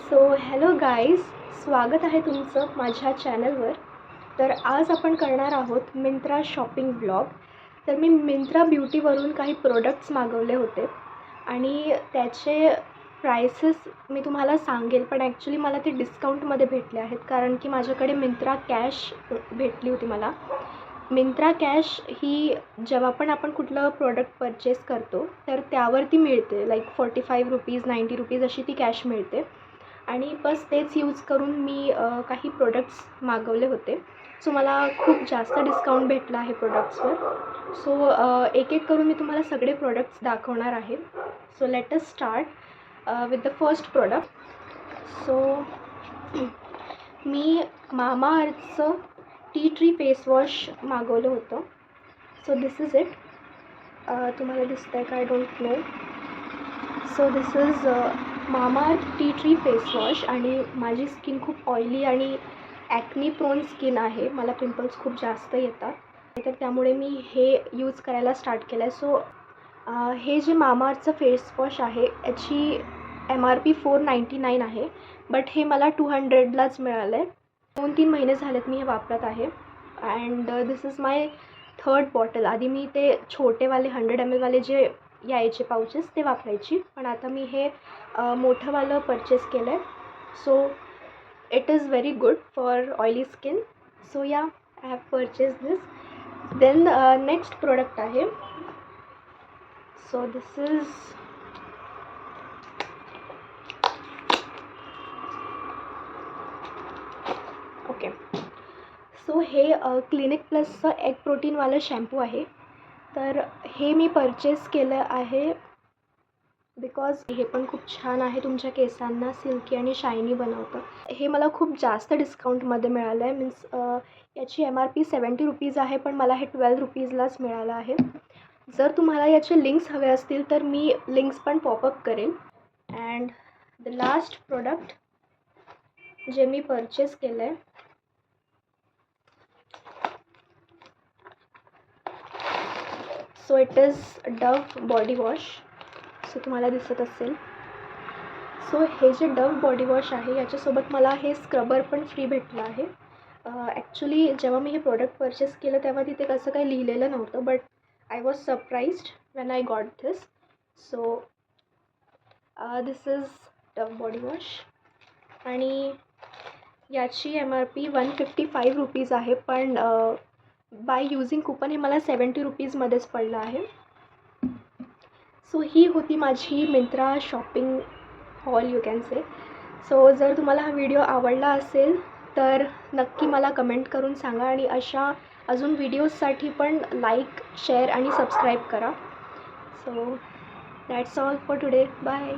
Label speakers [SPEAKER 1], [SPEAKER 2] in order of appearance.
[SPEAKER 1] So hello guys, स्वागत आहे तुमचं माझ्या चॅनलवर. तर आज आपण करणार आहोत मिंत्रा शॉपिंग ब्लॉग. तर मी मिंत्रा ब्युटीवरून काही प्रोडक्ट्स मागवले होते आणि त्याचे प्राइसेस मी तुम्हाला सांगेल, पण ॲक्च्युली मला ते डिस्काउंटमध्ये भेटले आहेत कारण की माझ्याकडे मिंत्रा कॅश भेटली होती. मला मिंत्रा कॅश ही जेव्हा पण आपण कुठलं प्रोडक्ट परचेस करतो तर त्यावरती मिळते, लाईक ₹45 ₹90 अशी ती कॅश मिळते. आणि बस तेच यूज करून मी काही प्रोडक्ट्स मागवले होते. सो मला खूप जास्त डिस्काउंट भेटला आहे प्रोडक्ट्सवर. सो एक एक करून मी तुम्हाला सगळे प्रोडक्ट्स दाखवणार आहे. So let us start with the first product. So मी मामाअर्थचं टी ट्री फेस वॉश मागवलं होतं. So this is it. तुम्हाला दिसतं आहे का I don't know. So this is Mamaearth tea tree face wash. आणि माझी स्किन खूप ऑइली आणि ॲक्नी प्रोन स्किन आहे. मला पिंपल्स खूप जास्त येतात, तर त्यामुळे मी हे यूज करायला स्टार्ट केलं आहे. सो हे जे मामाअर्थचं फेस वॉश आहे याची MRP $499 आहे, बट हे मला 200लाच मिळालं आहे. 2-3 महिने झालेत मी हे वापरत आहे. And this is my third bottle. आधी मी ते छोटेवाले 100 ml वाले जे यायचे पाउचेस ते वापरायची, पण आता मी हे मोठंवालं परचेस केलं आहे. So it is very good for oily skin. So ya, I have purchase this. Then next product आहे. So this is okay. So हे क्लिनिक प्लसचं एग प्रोटीनवालं शॅम्पू आहे. तर हे मी परचेस केलं आहे बिकॉज हे पण खूप छान आहे, तुमच्या केसांना सिल्की आणि शायनी बनवतं. हे मला खूप जास्त डिस्काउंटमध्ये मिळालं आहे. मीन्स याची MRP ₹70 आहे, पण मला हे ₹12लाच मिळालं आहे. जर तुम्हाला याचे लिंक्स हवे असतील तर मी लिंक्स पण पॉपअप करेन. अँड द लास्ट प्रोडक्ट जे मी परचेस केलं आहे, so it is Dove body wash. So तुम्हाला दिसत असेल. सो हे जे डव बॉडी वॉश आहे याच्यासोबत मला हे स्क्रबर पण फ्री भेटलं आहे. ॲक्च्युली जेव्हा मी हे प्रोडक्ट परचेस केलं तेव्हा तिथे कसं काही लिहिलेलं नव्हतं, but I was surprised when I got this. So this is Dove body wash आणि याची MRP ₹155 आहे, पण बाय यूजिंग कूपन हे मला ₹70मध्येच पडलं आहे. सो ही होती माझी Myntra shopping hall, you can say. So जर तुम्हाला हा व्हिडिओ आवडला असेल तर नक्की मला कमेंट करून सांगा, आणि अशा अजून व्हिडिओजसाठी पण लाईक, शेअर आणि सबस्क्राईब करा. So that's all for today. Bye.